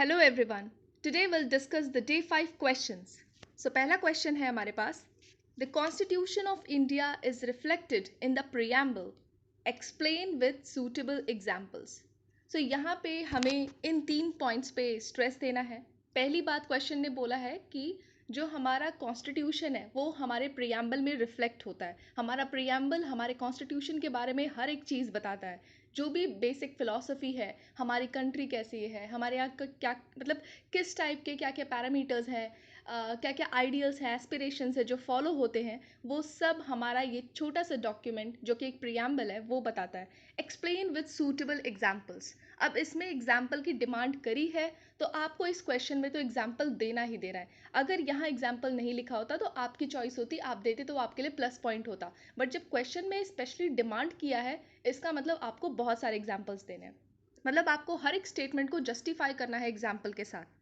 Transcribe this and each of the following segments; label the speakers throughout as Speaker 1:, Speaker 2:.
Speaker 1: Hello everyone. Today will discuss the day 5 questions. So पहला question है हमारे पास, the constitution of India is reflected in the preamble, explain with suitable examples. So यहाँ पे हमें इन 3 points पे stress देना है। पहली बात, क्वेश्चन ने बोला है कि जो हमारा कॉन्स्टिट्यूशन है वो हमारे प्रियम्बल में रिफ्लेक्ट होता है। हमारा प्रियम्बल हमारे कॉन्स्टिट्यूशन के बारे में हर एक चीज़ बताता है, जो भी बेसिक फिलॉसफी है, हमारी कंट्री कैसी है, हमारे यहाँ का क्या मतलब किस टाइप के क्या क्या पैरामीटर्स हैं, क्या क्या आइडियल्स हैं, एस्पिरेशंस है जो फॉलो होते हैं, वो सब हमारा ये छोटा सा डॉक्यूमेंट जो कि एक प्रियम्बल है वो बताता है। Explain with suitable examples. अब इसमें एग्जाम्पल की डिमांड करी है तो आपको इस क्वेश्चन में तो एग्जाम्पल देना ही देना है। अगर यहाँ एग्जाम्पल नहीं लिखा होता तो आपकी चॉइस होती, आप देते तो आपके लिए प्लस पॉइंट होता, बट जब क्वेश्चन में स्पेशली डिमांड किया है इसका मतलब आपको बहुत सारे एग्जाम्पल्स देने हैं। मतलब आपको हर एक स्टेटमेंट को जस्टिफाई करना है एग्जाम्पल के साथ।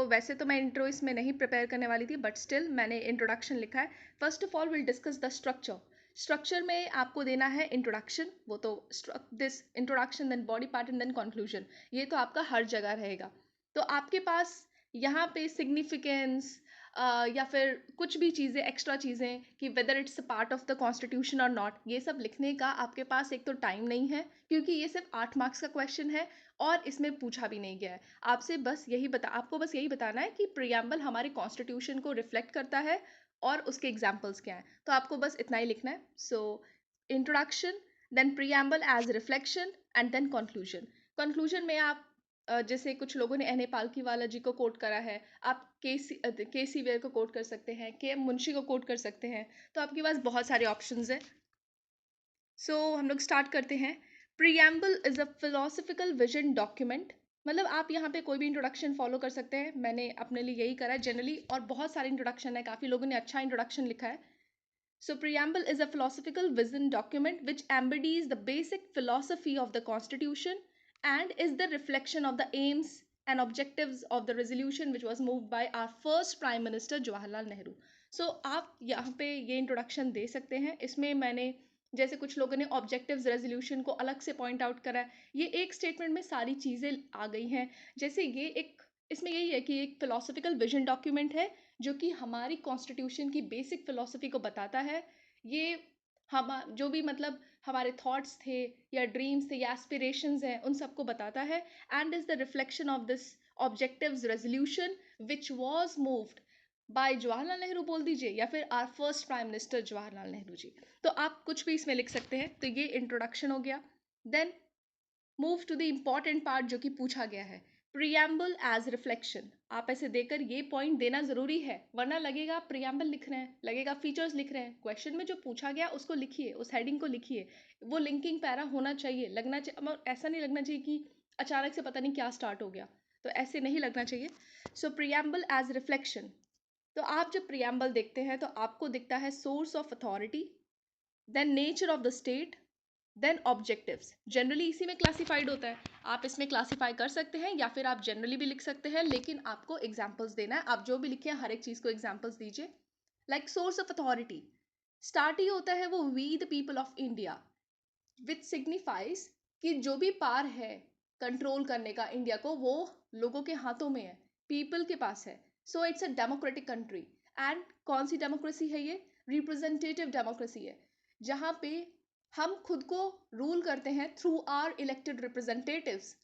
Speaker 1: वैसे तो मैं इंट्रो इसमें नहीं प्रिपेयर करने वाली थी, बट स्टिल मैंने इंट्रोडक्शन लिखा है। First of all will discuss the structure. Structure में आपको देना है इंट्रोडक्शन, वो तो this introduction then body part and then conclusion, ये तो आपका हर जगह रहेगा। तो आपके पास यहाँ पे सिग्निफिकेंस या फिर कुछ भी चीज़ें, एक्स्ट्रा चीज़ें कि whether it's a part of the constitution और नॉट, ये सब लिखने का आपके पास एक तो टाइम नहीं है, क्योंकि ये सिर्फ 8 मार्क्स का क्वेश्चन है और इसमें पूछा भी नहीं गया है। आपको बस यही बताना है कि प्रियम्बल हमारे कॉन्स्टिट्यूशन को रिफ्लेक्ट करता है और उसके एग्जाम्पल्स क्या हैं, तो आपको बस इतना ही लिखना है। Introduction, then preamble as reflection and then conclusion. Conclusion में आप जैसे कुछ लोगों ने एन ए पालकीवाला जी को कोट करा है, आप के सी वेयर को कोट कर सकते हैं, के एम मुंशी को कोट कर सकते हैं, तो आपके पास बहुत सारे ऑप्शंस हैं। हम लोग स्टार्ट करते हैं। Preamble is a philosophical vision document. मतलब आप यहाँ पे कोई भी इंट्रोडक्शन फॉलो कर सकते हैं, मैंने अपने लिए यही करा है जनरली, और बहुत सारे इंट्रोडक्शन है, काफ़ी लोगों ने अच्छा इंट्रोडक्शन लिखा है। Preamble is a philosophical vision document which embodies the basic philosophy of the Constitution and is the reflection of the aims and objectives of the resolution which was moved by our first Prime Minister Jawaharlal Nehru. आप यहाँ पे ये introduction दे सकते हैं। इसमें मैंने, जैसे कुछ लोगों ने ऑब्जेक्टिव्स रेजोल्यूशन को अलग से पॉइंट आउट करा है, ये एक स्टेटमेंट में सारी चीज़ें आ गई हैं। जैसे ये एक, इसमें यही है कि एक फिलोसफिकल विजन डॉक्यूमेंट है जो कि हमारी कॉन्स्टिट्यूशन की बेसिक फिलॉसफी को बताता है। ये हम जो भी मतलब हमारे थॉट्स थे या ड्रीम्स थे या एस्पिरेशंस हैं उन सबको बताता है, and is the reflection of this objectives resolution which was moved by Jawaharlal Nehru बोल दीजिए या फिर our first prime minister Jawaharlal Nehru ji. तो आप कुछ भी इसमें लिख सकते हैं। तो ये इंट्रोडक्शन हो गया। Then move to the important part जो कि पूछा गया है, प्रियम्बल एज रिफ्लेक्शन। आप ऐसे देकर ये पॉइंट देना जरूरी है, वरना लगेगा आप प्रियम्बल लिख रहे हैं, लगेगा फीचर्स लिख रहे हैं। क्वेश्चन में जो पूछा गया उसको लिखिए, उस हेडिंग को लिखिए, वो लिंकिंग पैरा होना चाहिए, लगना चाहिए, ऐसा नहीं लगना चाहिए कि अचानक से पता नहीं क्या स्टार्ट हो गया, तो ऐसे नहीं लगना चाहिए। Preamble as reflection. तो आप जब प्रियम्बल देखते हैं तो आपको दिखता है source of authority, then nature of the state, then objectives. Generally इसी में क्लासिफाइड होता है, आप इसमें क्लासिफाई कर सकते हैं या फिर आप जनरली भी लिख सकते हैं, लेकिन आपको एग्जाम्पल्स देना है। आप जो भी लिखे हैं हर एक चीज़ को एग्जाम्पल्स दीजिए। Like source of authority, start ही होता है वो we the people of India, which signifies कि जो भी पार है कंट्रोल करने का इंडिया को, वो लोगों के हाथों में है, पीपल के पास है। It's a democratic country. And कौन सी डेमोक्रेसी है ये? रिप्रेजेंटेटिव डेमोक्रेसी है, जहाँ पे हम खुद को रूल करते हैं थ्रू आर इलेक्टेड रिप्रेजेंटेटिव्स।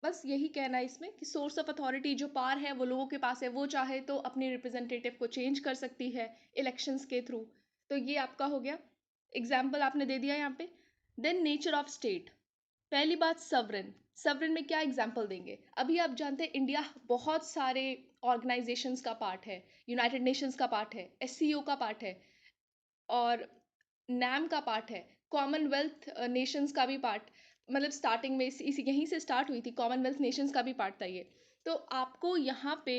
Speaker 1: बस यही कहना है इसमें कि सोर्स ऑफ अथॉरिटी, जो पार है वो लोगों के पास है, वो चाहे तो अपने रिप्रेजेंटेटिव को चेंज कर सकती है इलेक्शंस के थ्रू। तो ये आपका हो गया एग्जाम्पल, आपने दे दिया यहाँ पे। Then nature of state. पहली बात, सवरन। सवरन में क्या एग्जाम्पल देंगे? अभी आप जानते हैं इंडिया बहुत सारे ऑर्गेनाइजेशंस का पार्ट है, यूनाइटेड नेशंस का पार्ट है, एससीओ का पार्ट है, और नैम का पार्ट है, कॉमनवेल्थ नेशंस का भी पार्ट, मतलब स्टार्टिंग में इसी यहीं से स्टार्ट हुई थी, कॉमनवेल्थ नेशंस का भी पार्ट था ये। तो आपको यहाँ पे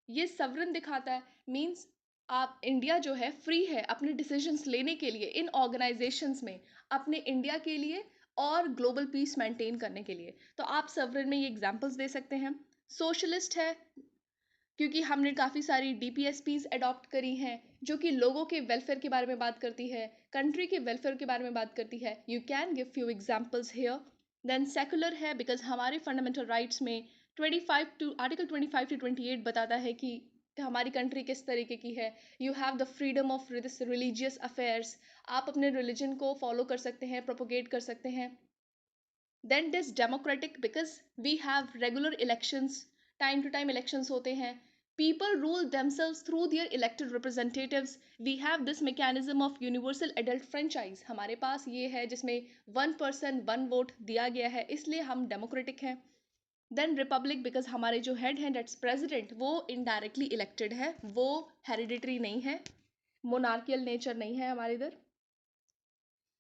Speaker 1: ये सवरन दिखाता है, मीन्स आप, इंडिया जो है फ्री है अपने डिसीजंस लेने के लिए इन ऑर्गेनाइजेशंस में, अपने इंडिया के लिए और ग्लोबल पीस मेंटेन करने के लिए। तो आप सवरन में ये एग्जांपल्स दे सकते हैं। सोशलिस्ट है, क्योंकि हमने काफ़ी सारी डीपीएसपीज अडॉप्ट करी हैं जो कि लोगों के वेलफेयर के बारे में बात करती है, कंट्री के वेलफेयर के बारे में बात करती है। You can give few examples here. Then secular है, बिकॉज हमारे फंडामेंटल राइट्स में आर्टिकल 25 to 28 बताता है कि हमारी कंट्री किस तरीके की है. You have the freedom of this religious affairs. आप अपने रिलीजन को फॉलो कर सकते हैं, प्रोपोगेट कर सकते हैं. Then it is democratic because we have regular elections. Time to time elections होते हैं. People rule themselves through their elected representatives. We have this mechanism of universal adult franchise. हमारे पास ये है जिसमें 1 person 1 vote दिया गया है, इसलिए हम डेमोक्रेटिक हैं. देन रिपब्लिक बिकॉज हमारे जो हेड हैं डेट्स प्रेसिडेंट, वो इनडायरेक्टली इलेक्टेड है, वो हेरिडिटरी नहीं है, मोनार्कियल नेचर नहीं है हमारे इधर.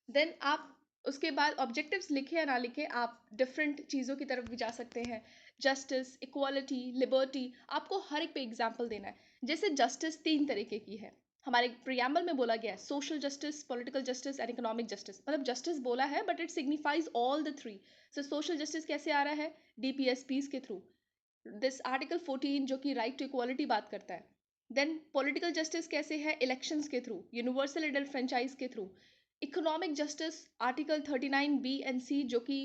Speaker 1: देन आप उसके बाद ऑब्जेक्टिव्स लिखे या ना लिखे, आप डिफरेंट चीज़ों की तरफ भी जा सकते हैं. जस्टिस, इक्वालिटी, लिबर्टी, आपको हर एक पे एग्जाम्पल देना है. जैसे जस्टिस 3 तरीके की है. हमारे प्रियम्बल में बोला गया है social justice, political justice and economic justice. मतलब जस्टिस बोला है but it signifies all the 3. So social justice कैसे आ रहा है? डीपीएसपीज के थ्रू. दिस आर्टिकल 14 जो कि राइट टू इक्वालिटी बात करता है. देन पॉलिटिकल जस्टिस कैसे है? इलेक्शंस के थ्रू, यूनिवर्सल एडल्ट फ्रेंचाइज के through. Economic justice article 39B and C जो कि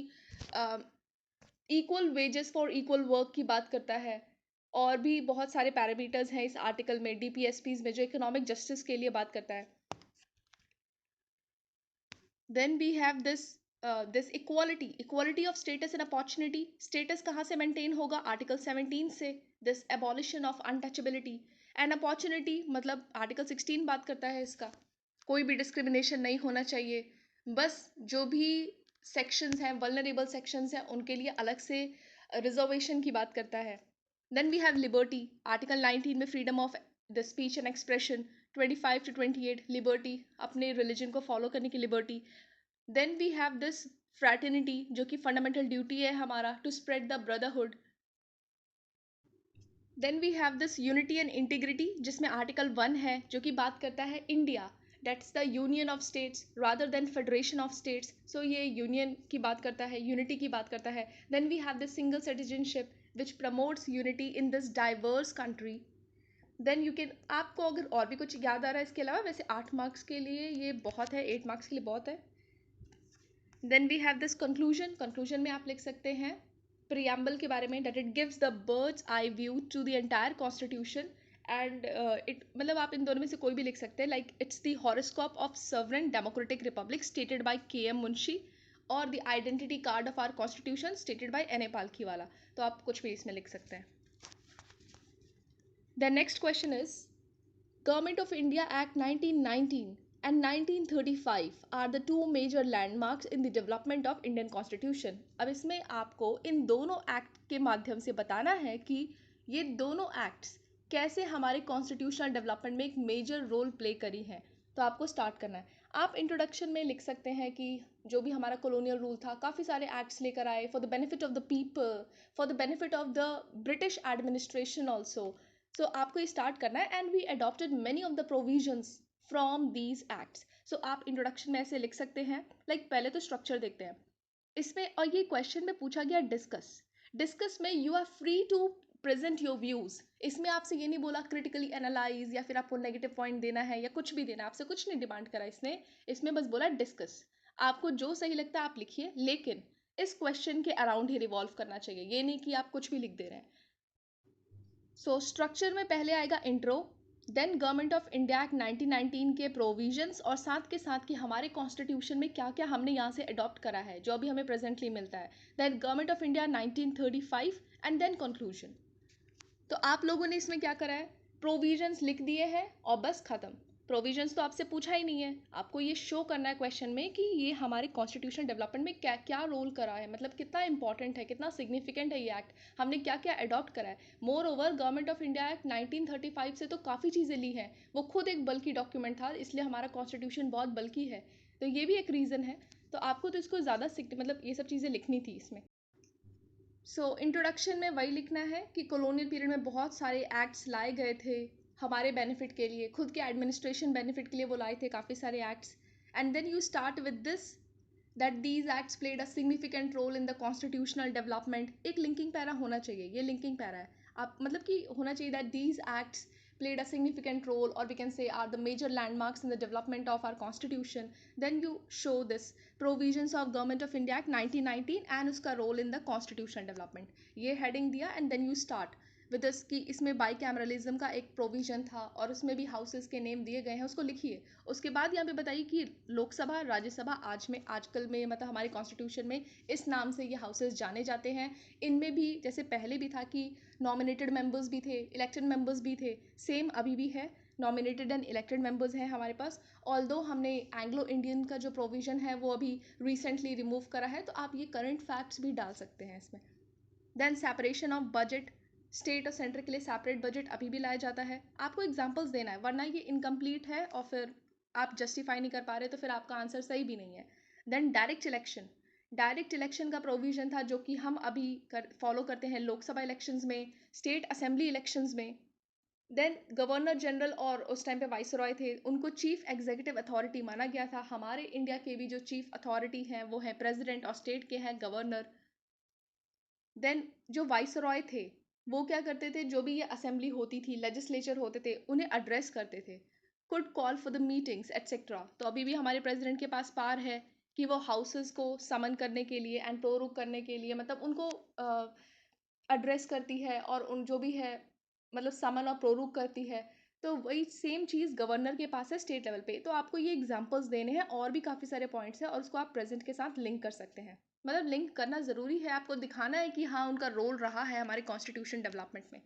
Speaker 1: equal wages for equal work की बात करता है. और भी बहुत सारे पैरामीटर्स हैं इस आर्टिकल में, डीपीएसपीज में, जो इकोनॉमिक जस्टिस के लिए बात करता है. Then we have this equality of status and opportunity. Status कहाँ से मेंटेन होगा? आर्टिकल 17 से. This abolition of untouchability. And opportunity मतलब आर्टिकल 16 बात करता है इसका. कोई भी डिस्क्रिमिनेशन नहीं होना चाहिए. बस जो भी सेक्शंस हैं, वल्नरेबल सेक्शंस हैं, उनके लिए अलग से रिजर्वेशन की बात करता है. Then we have liberty. Article 19 में freedom of the speech and expression. 25 to 28 liberty, अपने रिलीजन को फॉलो करने की liberty. Then we have this fraternity जो कि फंडामेंटल ड्यूटी है हमारा to spread the brotherhood. Then we have this unity and integrity जिसमें आर्टिकल 1 है जो कि बात करता है India, that's the union of states rather than federation of states. सो ये यूनियन की बात करता है, यूनिटी की बात करता है. Then we have this single citizenship which promotes unity in this diverse country. Then you can, आपको अगर और भी कुछ याद आ रहा है इसके अलावा, वैसे 8 मार्क्स के लिए ये बहुत है, 8 मार्क्स के लिए बहुत है. Then we have this conclusion में आप लिख सकते हैं प्रियम्बल के बारे में, that it gives the bird's eye view to the entire constitution. And it मतलब आप इन दोनों में से कोई भी लिख सकते हैं, like it's the horoscope of sovereign democratic republic stated by K M. Munshi और the identity card of our constitution stated by N A. Palkhivala. तो आप कुछ भी इसमें लिख सकते हैं. The next question is Government of India Act 1919 and 1935 are the two major landmarks in the development of Indian Constitution. अब इसमें आपको इन दोनों एक्ट के माध्यम से बताना है कि ये दोनों एक्ट्स कैसे हमारे कॉन्स्टिट्यूशनल डेवलपमेंट में एक मेजर रोल प्ले करी हैं. तो आपको स्टार्ट करना है. आप इंट्रोडक्शन में लिख सकते हैं कि जो भी हमारा कॉलोनियल रूल था, काफ़ी सारे एक्ट्स लेकर आए for the benefit of the people, for the benefit of the British administration also. So आपको ये स्टार्ट करना है. And we adopted many of the provisions from these acts. So आप इंट्रोडक्शन में ऐसे लिख सकते हैं. पहले तो स्ट्रक्चर देखते हैं इसमें. और ये क्वेश्चन में पूछा गया डिस्कस में you are free to present your views. इसमें आपसे ये नहीं बोला क्रिटिकली एनालाइज या फिर आपको नेगेटिव पॉइंट देना है या कुछ भी देना है, आपसे कुछ नहीं डिमांड करा इसने. इसमें बस बोला डिस्कस. आपको जो सही लगता है आप लिखिए, लेकिन इस क्वेश्चन के अराउंड ही रिवॉल्व करना चाहिए. ये नहीं कि आप कुछ भी लिख दे रहे हैं. सो स्ट्रक्चर में पहले आएगा intro, then government of India act 1919 के प्रोविजंस और साथ के साथ कि हमारे कॉन्स्टिट्यूशन में क्या क्या हमने यहाँ से अडॉप्ट करा है जो अभी हमें प्रेजेंटली मिलता है. Then government of India 1935 and then conclusion. तो आप लोगों ने इसमें क्या करा है, प्रोविजंस लिख दिए हैं और बस खत्म. प्रोविजंस तो आपसे पूछा ही नहीं है. आपको ये शो करना है क्वेश्चन में कि ये हमारे कॉन्स्टिट्यूशन डेवलपमेंट में क्या क्या रोल करा है, मतलब कितना इंपॉर्टेंट है, कितना सिग्निफिकेंट है ये एक्ट, हमने क्या क्या अडॉप्ट करा है. More over government of India act 1935 से तो काफ़ी चीज़ें ली हैं. वो खुद एक बल्कि डॉक्यूमेंट था, इसलिए हमारा कॉन्स्टिट्यूशन बहुत बल्कि है. तो ये भी एक रीज़न है. तो आपको तो इसको ज़्यादा मतलब ये सब चीज़ें लिखनी थी इसमें. सो इंट्रोडक्शन में वही लिखना है कि कॉलोनियल पीरियड में बहुत सारे एक्ट्स लाए गए थे हमारे बेनिफिट के लिए, खुद के एडमिनिस्ट्रेशन बेनिफिट के लिए वो लाए थे काफ़ी सारे acts. And then you start with this that these acts played a significant role in the constitutional development. एक लिंकिंग पैरा होना चाहिए, ये लिंकिंग पैरा है. आप मतलब कि होना चाहिए that these acts played a significant role, or we can say are the major landmarks in the development of our constitution. Then you show this provisions of Government of India Act 1919 and uska role in the constitution development. ये heading दिया and then you start with this कि इसमें by cameralism का एक provision था और उसमें भी हाउसेस के नेम दिए गए हैं, उसको लिखिए. उसके बाद यहाँ पे बताइए कि लोकसभा राज्यसभा आजकल में मतलब हमारे कॉन्स्टिट्यूशन में इस नाम से ये हाउसेस जाने जाते हैं. इनमें भी जैसे पहले भी था कि नॉमिनेटेड मेंबर्स भी थे, इलेक्टेड मेंबर्स भी थे, सेम अभी भी है. नॉमिनेटेड एंड इलेक्टेड मेंबर्स हैं हमारे पास. ऑल्दो हमने एंग्लो इंडियन का जो प्रोविजन है वो अभी रिसेंटली रिमूव करा है, तो आप ये करंट फैक्ट्स भी डाल सकते हैं इसमें. Then separation of budget, state और सेंटर के लिए सेपरेट बजट अभी भी लाया जाता है. आपको एग्जाम्पल्स देना है, वरना ये इनकम्प्लीट है और फिर आप जस्टिफाई नहीं कर पा रहे तो फिर आपका आंसर सही भी नहीं है. देन डायरेक्ट इलेक्शन का प्रोविजन था जो कि हम अभी फॉलो करते हैं लोकसभा इलेक्शंस में, स्टेट असेंबली इलेक्शंस में. देन गवर्नर जनरल और उस टाइम पे वाइसरॉय थे, उनको चीफ एग्जीक्यूटिव अथॉरिटी माना गया था. हमारे इंडिया के भी जो चीफ अथॉरिटी हैं वो है प्रेसिडेंट और स्टेट के हैं गवर्नर. देन जो वाइसरॉय थे वो क्या करते थे, जो भी ये असेंबली होती थी, लेजिस्लेचर होते थे, उन्हें एड्रेस करते थे, could call for the meetings etcetera. तो अभी भी हमारे प्रेसिडेंट के पास पावर है कि वो हाउसेस को समन करने के लिए एंड प्रोरोग करने के लिए मतलब उनको एड्रेस करती है और उन जो भी है मतलब समन और प्रोरोग करती है. तो वही सेम चीज़ गवर्नर के पास है स्टेट लेवल पे. तो आपको ये एग्जांपल्स देने हैं और भी काफ़ी सारे पॉइंट्स हैं और उसको आप प्रेजेंट के साथ लिंक कर सकते हैं. मतलब लिंक करना ज़रूरी है, आपको दिखाना है कि हाँ उनका रोल रहा है हमारे कॉन्स्टिट्यूशन डेवलपमेंट में.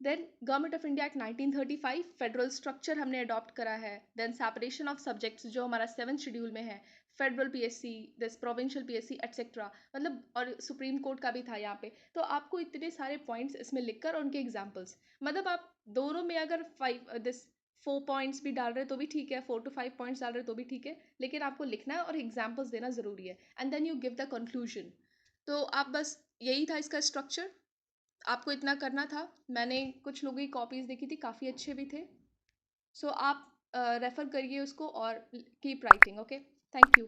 Speaker 1: Then government of India act 1935, federal structure हमने अडॉप्ट करा है. देन सेपरेशन ऑफ सब्जेक्ट्स जो हमारा 7th शेड्यूल में है, federal PSC, this provincial PSC etcetera, मतलब और सुप्रीम कोर्ट का भी था यहाँ पे. तो आपको इतने सारे पॉइंट्स इसमें लिखकर उनके एग्जाम्पल्स, मतलब आप दोनों में अगर 4 पॉइंट्स भी डाल रहे तो भी ठीक है, 4 to 5 पॉइंट्स डाल रहे तो भी ठीक है, लेकिन आपको लिखना है और एग्जाम्पल्स देना ज़रूरी है. And then you give the conclusion. तो आप बस यही था इसका स्ट्रक्चर, आपको इतना करना था. मैंने कुछ लोगों की कॉपीज़ देखी थी, काफ़ी अच्छे भी थे. सो आप रेफ़र करिए उसको और keep writing. Okay, thank you.